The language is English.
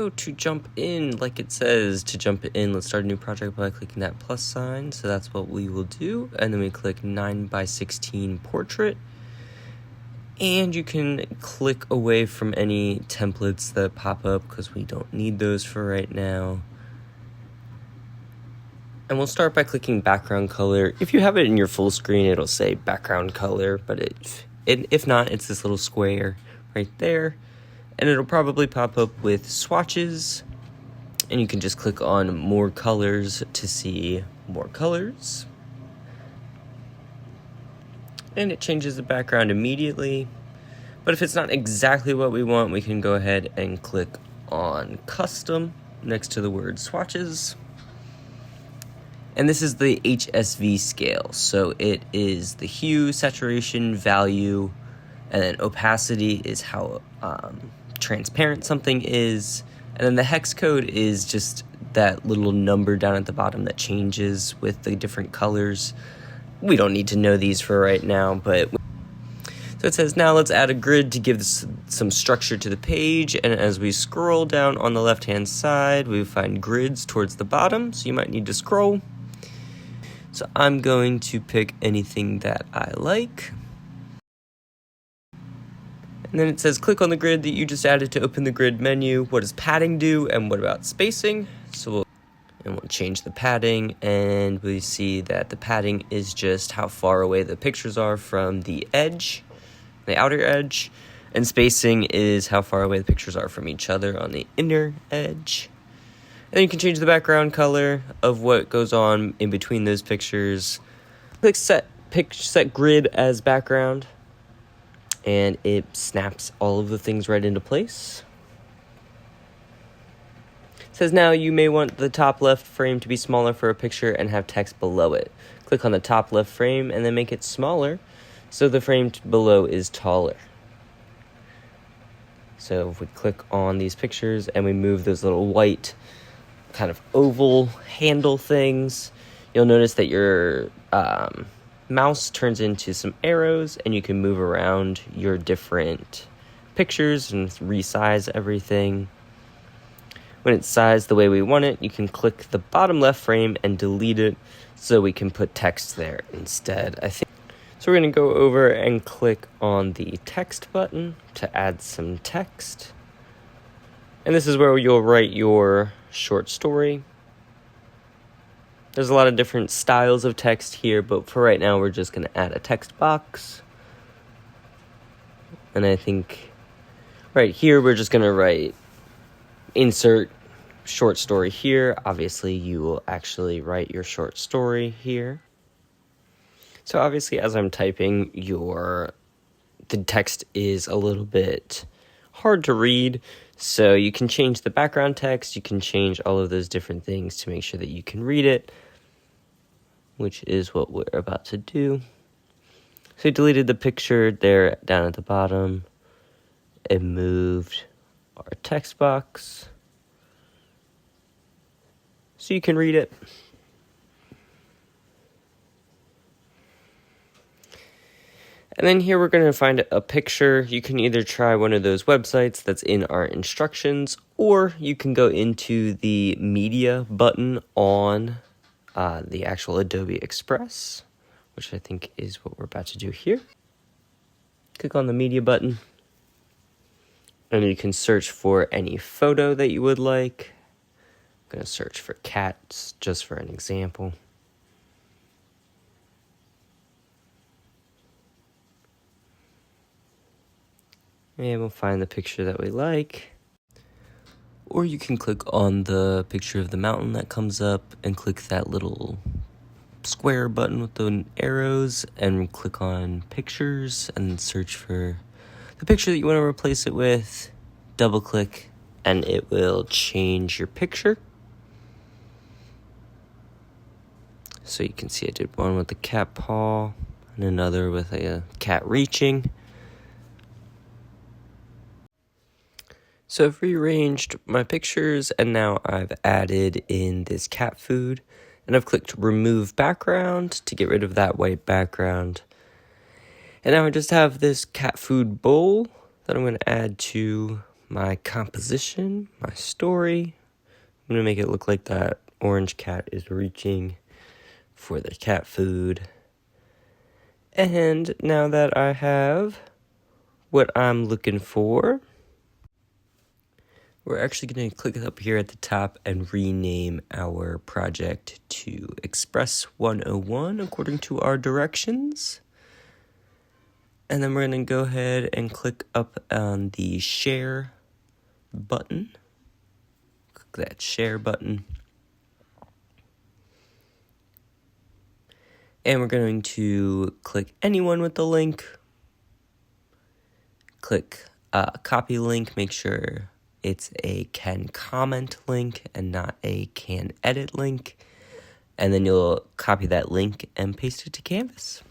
So to jump in, like it says, to jump in, let's start a new project by clicking that plus sign. So that's what we will do. And then we click 9:16 portrait. And you can click away from any templates that pop up because we don't need those for right now. And we'll start by clicking background color. If you have it in your full screen, it'll say background color, but if not, it's this little square right there. And it'll probably pop up with swatches. And you can just click on more colors to see more colors. And it changes the background immediately. But if it's not exactly what we want, we can go ahead and click on custom next to the word swatches. And this is the HSV scale. So it is the hue, saturation, value, and then opacity is how transparent something is. And then the hex code is just that little number down at the bottom that changes with the different colors. We don't need to know these for right now, but so it says now let's add a grid to give this some structure to the page. And as we scroll down on the left hand side, we find grids towards the bottom, so you might need to scroll. So I'm going to pick anything that I like. And then it says click on the grid that you just added to open the grid menu. What does padding do and what about spacing? So we'll change the padding, and we see that the padding is just how far away the pictures are from the edge, the outer edge, and spacing is how far away the pictures are from each other on the inner edge. And then you can change the background color of what goes on in between those pictures. Click set grid as background, and it snaps all of the things right into place. It says now you may want the top left frame to be smaller for a picture and have text below it. Click on the top left frame and then make it smaller so the frame below is taller. So if we click on these pictures and we move those little white kind of oval handle things, you'll notice that your mouse turns into some arrows and you can move around your different pictures and resize everything. When it's sized the way we want it, you can click the bottom left frame and delete it so we can put text there instead, I think. So we're going to go over and click on the text button to add some text. And this is where you'll write your short story. There's a lot of different styles of text here, but for right now, we're just going to add a text box. And I think right here, we're just going to write insert short story here. Obviously, you will actually write your short story here. So obviously, as I'm typing, the text is a little bit hard to read. So you can change the background text. You can change all of those different things to make sure that you can read it, which is what we're about to do. So we deleted the picture there down at the bottom and moved our text box so you can read it. And then here we're going to find a picture. You can either try one of those websites that's in our instructions, or you can go into the media button on the actual Adobe Express, which I think is what we're about to do here. Click on the media button, and you can search for any photo that you would like. I'm going to search for cats just for an example. And we'll find the picture that we like. Or you can click on the picture of the mountain that comes up and click that little square button with the arrows and click on pictures and search for the picture that you want to replace it with. Double click and it will change your picture. So you can see I did one with the cat paw and another with a cat reaching. So I've rearranged my pictures and now I've added in this cat food, and I've clicked remove background to get rid of that white background. And now I just have this cat food bowl that I'm going to add to my composition, my story. I'm going to make it look like that orange cat is reaching for the cat food. And now that I have what I'm looking for, we're actually going to click up here at the top and rename our project to Express 101 according to our directions. And then we're going to go ahead and click up on the share button. Click that share button. And we're going to click anyone with the link. Click copy link. Make sure it's a can comment link and not a can edit link. And then you'll copy that link and paste it to Canvas.